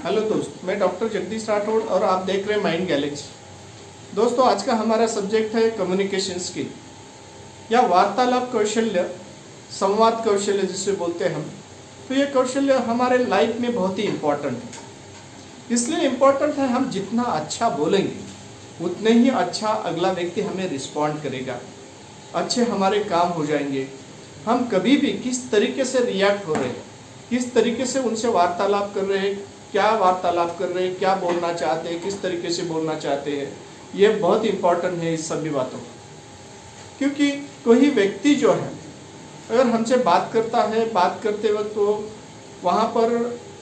Hello दोस्त, मैं doctor Jagdish Rathore और आप देख रहे हैं माइंड गैलेक्सी। दोस्तों, आज का हमारा सब्जेक्ट है कम्युनिकेशन स्किल या वार्तालाप कौशल्य, संवाद कौशल्य जिसे बोलते हैं हम। तो ये कौशल्य हमारे लाइफ में बहुत ही इम्पोर्टेंट है। इसलिए इम्पोर्टेंट है, हम जितना अच्छा बोलेंगे उतने ही अच्छा अगला व्यक्ति हमें रिस्पॉन्ड करेगा, अच्छे हमारे काम हो जाएंगे। हम कभी भी किस तरीके से रिएक्ट हो रहे हैं, किस तरीके से उनसे वार्तालाप कर रहे हैं, क्या वार्तालाप कर रहे हैं, क्या बोलना चाहते हैं, किस तरीके से बोलना चाहते हैं, ये बहुत इंपॉर्टेंट है इस सभी बातों को। क्योंकि कोई व्यक्ति जो है अगर हमसे बात करता है, बात करते वक्त तो वहाँ पर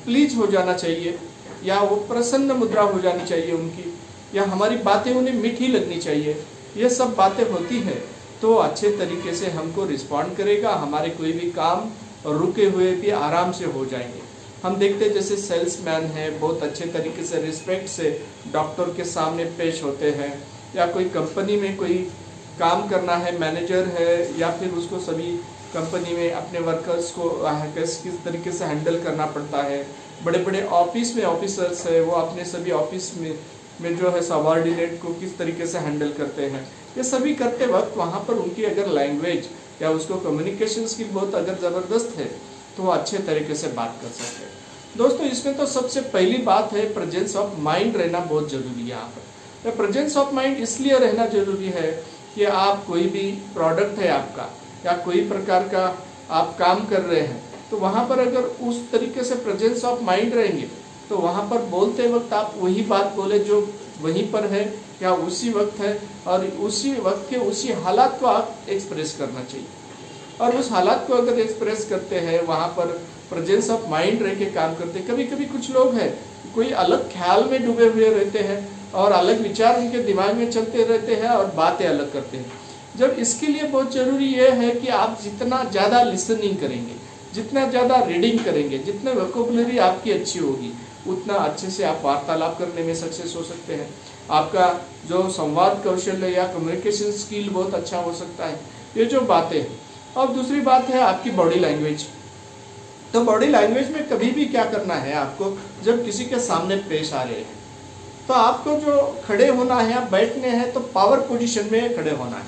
प्लीज हो जाना चाहिए, या वो प्रसन्न मुद्रा हो जानी चाहिए उनकी, या हमारी बातें उन्हें मीठी लगनी चाहिए। ये सब बातें होती है तो अच्छे तरीके से हमको रिस्पॉन्ड करेगा, हमारे कोई भी काम रुके हुए भी आराम से हो जाएंगे। हम देखते हैं जैसे सेल्समैन है, बहुत अच्छे तरीके से रिस्पेक्ट से डॉक्टर के सामने पेश होते हैं, या कोई कंपनी में कोई काम करना है, मैनेजर है, या फिर उसको सभी कंपनी में अपने वर्कर्स को किस तरीके से हैंडल करना पड़ता है। बड़े बड़े ऑफिस में ऑफिसर्स है, वो अपने सभी ऑफिस में जो है सबऑर्डिनेट को किस तरीके से हैंडल करते हैं। ये सभी करते वक्त वहाँ पर उनकी अगर लैंग्वेज या उसको कम्युनिकेशन स्किल बहुत अगर ज़बरदस्त है तो वो अच्छे तरीके से बात कर सकते हैं। दोस्तों, इसमें तो सबसे पहली बात है प्रेजेंस ऑफ माइंड रहना बहुत जरूरी है। यहाँ पर प्रेजेंस ऑफ माइंड इसलिए रहना जरूरी है कि आप कोई भी प्रोडक्ट है आपका, या कोई प्रकार का आप काम कर रहे हैं, तो वहाँ पर अगर उस तरीके से प्रेजेंस ऑफ माइंड रहेंगे तो वहाँ पर बोलते वक्त आप वही बात बोले जो वहीं पर है या उसी वक्त है, और उसी वक्त के उसी हालात को आप एक्सप्रेस करना चाहिए। और उस हालात को अगर एक्सप्रेस करते हैं, वहाँ पर प्रेजेंस ऑफ माइंड रह के काम करते हैं। कभी कभी कुछ लोग हैं कोई अलग ख्याल में डूबे हुए रहते हैं और अलग विचार उनके दिमाग में चलते रहते हैं और बातें अलग करते हैं। जब इसके लिए बहुत जरूरी ये है कि आप जितना ज़्यादा लिसनिंग करेंगे, जितना ज़्यादा रीडिंग करेंगे, जितना वोकैबुलरी आपकी अच्छी होगी, उतना अच्छे से आप वार्तालाप करने में सक्सेस हो सकते हैं। आपका जो संवाद कौशल या कम्युनिकेशन स्किल बहुत अच्छा हो सकता है। ये जो बातें हैं। और दूसरी बात है आपकी बॉडी लैंग्वेज। तो बॉडी लैंग्वेज में कभी भी क्या करना है आपको, जब किसी के सामने पेश आ रहे हैं तो आपको जो खड़े होना है या बैठने हैं तो पावर पोजीशन में खड़े होना है।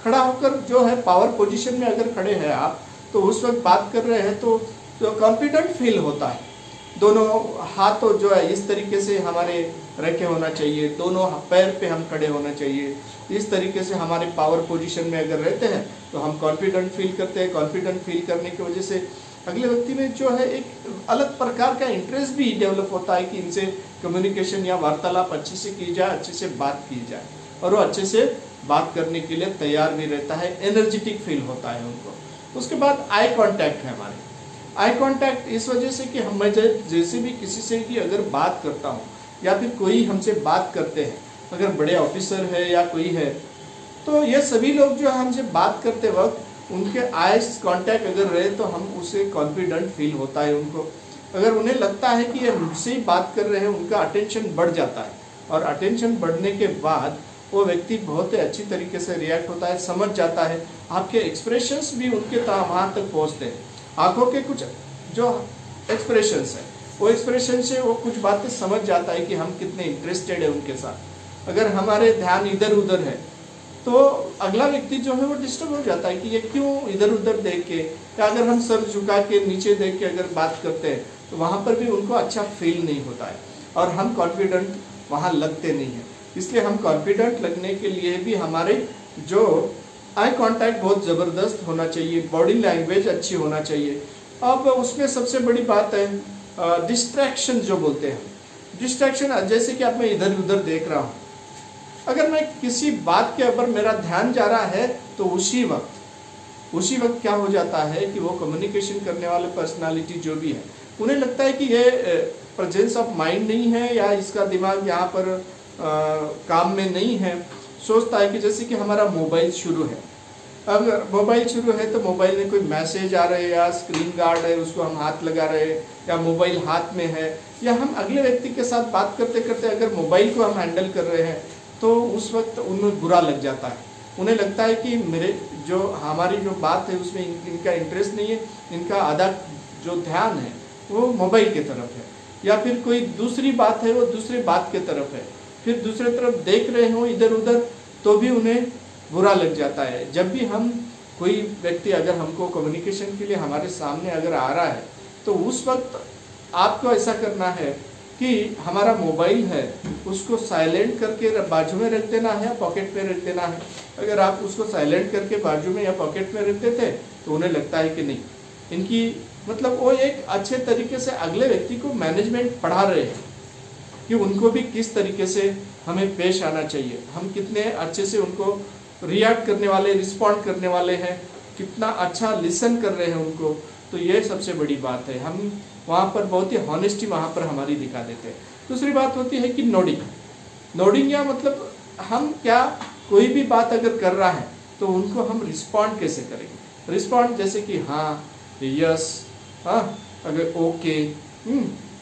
खड़ा होकर जो है पावर पोजीशन में अगर खड़े हैं आप, तो उस वक्त बात कर रहे हैं तो कॉन्फिडेंट फील होता है। दोनों हाथों जो है इस तरीके से हमारे रखे होना चाहिए, दोनों पैर पे हम खड़े होना चाहिए। इस तरीके से हमारे पावर पोजीशन में अगर रहते हैं तो हम कॉन्फिडेंट फील करते हैं। कॉन्फिडेंट फील करने की वजह से अगले व्यक्ति में जो है एक अलग प्रकार का इंटरेस्ट भी डेवलप होता है कि इनसे कम्युनिकेशन या वार्तालाप अच्छे से की जाए, अच्छे से बात की जाए, और वो अच्छे से बात करने के लिए तैयार भी रहता है, एनर्जेटिक फील होता है उनको। उसके बाद आई कॉन्टैक्ट है हमारे। आई कांटेक्ट इस वजह से कि हम जैसे भी किसी से भी अगर बात करता हूँ या फिर कोई हमसे बात करते हैं, अगर बड़े ऑफिसर है या कोई है, तो ये सभी लोग जो हमसे बात करते वक्त उनके आईज कांटेक्ट अगर रहे तो हम उसे कॉन्फिडेंट फील होता है उनको। अगर उन्हें लगता है कि ये मुझसे ही बात कर रहे हैं, उनका अटेंशन बढ़ जाता है, और अटेंशन बढ़ने के बाद वो व्यक्ति बहुत ही अच्छी तरीके से रिएक्ट होता है, समझ जाता है। आपके एक्सप्रेशंस भी उनके वहाँ तक पहुँचते हैं। आंखों के कुछ जो एक्सप्रेशंस है, वो एक्सप्रेशन से वो कुछ बातें समझ जाता है कि हम कितने इंटरेस्टेड है उनके साथ। अगर हमारे ध्यान इधर उधर है तो अगला व्यक्ति जो है वो डिस्टर्ब हो जाता है कि ये क्यों इधर उधर देख के, या अगर हम सर झुका के नीचे देख के अगर बात करते हैं तो वहाँ पर भी उनको अच्छा फील नहीं होता है, और हम कॉन्फिडेंट वहाँ लगते नहीं हैं। इसलिए हम कॉन्फिडेंट लगने के लिए भी हमारे जो आई कांटेक्ट बहुत ज़बरदस्त होना चाहिए, बॉडी लैंग्वेज अच्छी होना चाहिए। अब उसमें सबसे बड़ी बात है डिस्ट्रैक्शन जो बोलते हैं। डिस्ट्रैक्शन जैसे कि अब मैं इधर उधर देख रहा हूँ, अगर मैं किसी बात के ऊपर मेरा ध्यान जा रहा है तो उसी वक्त क्या हो जाता है कि वो कम्युनिकेशन करने वाले पर्सनालिटी जो भी है, उन्हें लगता है कि ये प्रेजेंस ऑफ माइंड नहीं है, या इसका दिमाग यहाँ पर काम में नहीं है। सोचता है कि जैसे कि हमारा मोबाइल शुरू है, अगर मोबाइल शुरू है तो मोबाइल में कोई मैसेज आ रहे हैं या स्क्रीन गार्ड है उसको हम हाथ लगा रहे हैं, या मोबाइल हाथ में है, या हम अगले व्यक्ति के साथ बात करते करते अगर मोबाइल को हम हैंडल कर रहे हैं तो उस वक्त उन्हें बुरा लग जाता है। उन्हें लगता है कि हमारी जो बात है उसमें इनका इंटरेस्ट नहीं है, इनका आधा जो ध्यान है वो मोबाइल की तरफ है। या फिर कोई दूसरी बात है वो दूसरी बात की तरफ है, फिर दूसरी तरफ देख रहे हो इधर उधर तो भी उन्हें बुरा लग जाता है। जब भी हम कोई व्यक्ति अगर हमको कम्युनिकेशन के लिए हमारे सामने अगर आ रहा है तो उस वक्त आपको ऐसा करना है कि हमारा मोबाइल है उसको साइलेंट करके बाजू में रख देना है या पॉकेट में रख देना है। अगर आप उसको साइलेंट करके बाजू में या पॉकेट में रख देते तो उन्हें लगता है कि नहीं, इनकी मतलब वो एक अच्छे तरीके से अगले व्यक्ति को मैनेजमेंट पढ़ा रहे हैं कि उनको भी किस तरीके से हमें पेश आना चाहिए, हम कितने अच्छे से उनको रिएक्ट करने वाले, रिस्पॉन्ड करने वाले हैं, कितना अच्छा लिसन कर रहे हैं उनको। तो ये सबसे बड़ी बात है, हम वहाँ पर बहुत ही हॉनेस्टी वहाँ पर हमारी दिखा देते हैं। दूसरी बात होती है कि नोडिंग या मतलब हम क्या कोई भी बात अगर कर रहा है तो उनको हम रिस्पॉन्ड कैसे करेंगे। रिस्पॉन्ड जैसे कि हाँ, यस, हाँ, अगर ओके,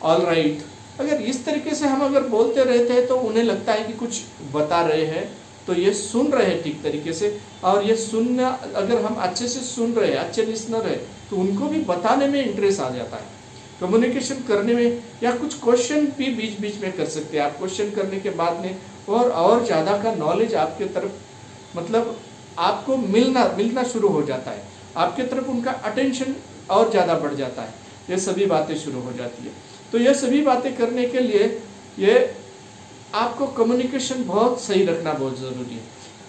ऑल राइट, अगर इस तरीके से हम अगर बोलते रहते हैं तो उन्हें लगता है कि कुछ बता रहे हैं, तो ये सुन रहे हैं ठीक तरीके से। और ये सुनना अगर हम अच्छे से सुन रहे हैं, अच्छे लिसनर है, तो उनको भी बताने में इंटरेस्ट आ जाता है, कम्युनिकेशन करने में। या कुछ क्वेश्चन भी बीच बीच में कर सकते हैं आप, क्वेश्चन करने के बाद में और ज़्यादा का नॉलेज आपके तरफ मतलब आपको मिलना शुरू हो जाता है, आपके तरफ उनका अटेंशन और ज़्यादा बढ़ जाता है, ये सभी बातें शुरू हो जाती है। तो ये सभी बातें करने के लिए ये आपको कम्युनिकेशन बहुत सही रखना बहुत ज़रूरी है।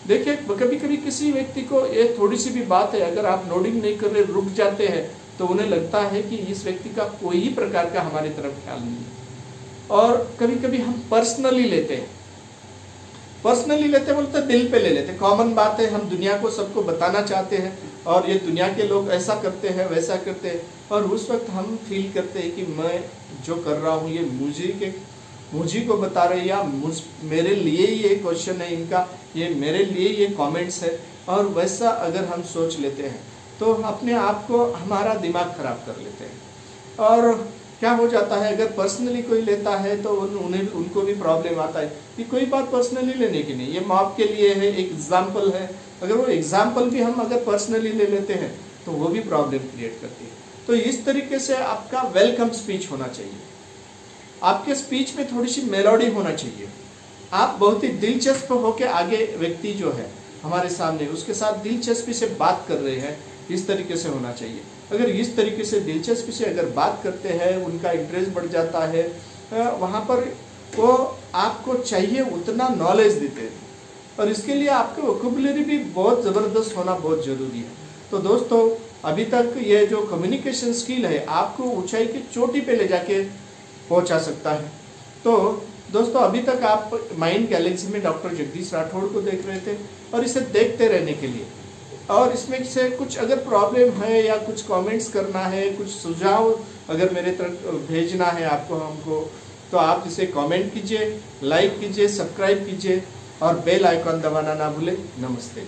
देखिए कभी कभी किसी व्यक्ति को ये थोड़ी सी भी बात है, अगर आप नोडिंग नहीं कर रहे, रुक जाते हैं, तो उन्हें लगता है कि इस व्यक्ति का कोई ही प्रकार का हमारी तरफ ख्याल नहीं है। और कभी कभी हम पर्सनली लेते हैं बोलते दिल पे ले लेते हैं, कॉमन बात है, हम दुनिया को सबको बताना चाहते हैं और ये दुनिया के लोग ऐसा करते हैं वैसा करते हैं, और उस वक्त हम फील करते हैं कि मैं जो कर रहा हूँ ये मुझे को बता रहे, या मेरे लिए ये क्वेश्चन है इनका, ये मेरे लिए ये कमेंट्स है। और वैसा अगर हम सोच लेते हैं तो अपने आप को हमारा दिमाग खराब कर लेते हैं। और क्या हो जाता है, अगर पर्सनली कोई लेता है तो उनको भी प्रॉब्लम आता है कि कोई बात पर्सनली लेने की नहीं, ये मॉब के लिए है, एक एग्जाम्पल है। अगर वो एग्जाम्पल भी हम अगर पर्सनली ले लेते हैं तो वो भी प्रॉब्लम क्रिएट करती है। तो इस तरीके से आपका वेलकम स्पीच होना चाहिए, आपके स्पीच में थोड़ी सी मेलोडी होना चाहिए, आप बहुत ही दिलचस्प होकर आगे व्यक्ति जो है हमारे सामने उसके साथ दिलचस्पी से बात कर रहे हैं, इस तरीके से होना चाहिए। अगर इस तरीके से दिलचस्पी से अगर बात करते हैं, उनका इंटरेस्ट बढ़ जाता है, वहाँ पर वो आपको चाहिए उतना नॉलेज देते हैं, और इसके लिए आपके वोकैबुलरी भी बहुत ज़बरदस्त होना बहुत ज़रूरी है। तो दोस्तों अभी तक ये जो कम्युनिकेशन स्किल है आपको ऊंचाई की चोटी पे ले जाके पहुंचा सकता है। तो दोस्तों अभी तक आप माइंड गैलेक्सी में डॉक्टर जगदीश राठौड़ को देख रहे थे, और इसे देखते रहने के लिए, और इसमें से कुछ अगर प्रॉब्लम है या कुछ कमेंट्स करना है, कुछ सुझाव अगर मेरे तरफ भेजना है आपको हमको, तो आप इसे कमेंट कीजिए, लाइक कीजिए, सब्सक्राइब कीजिए और बेल आइकॉन दबाना ना भूलें। नमस्ते।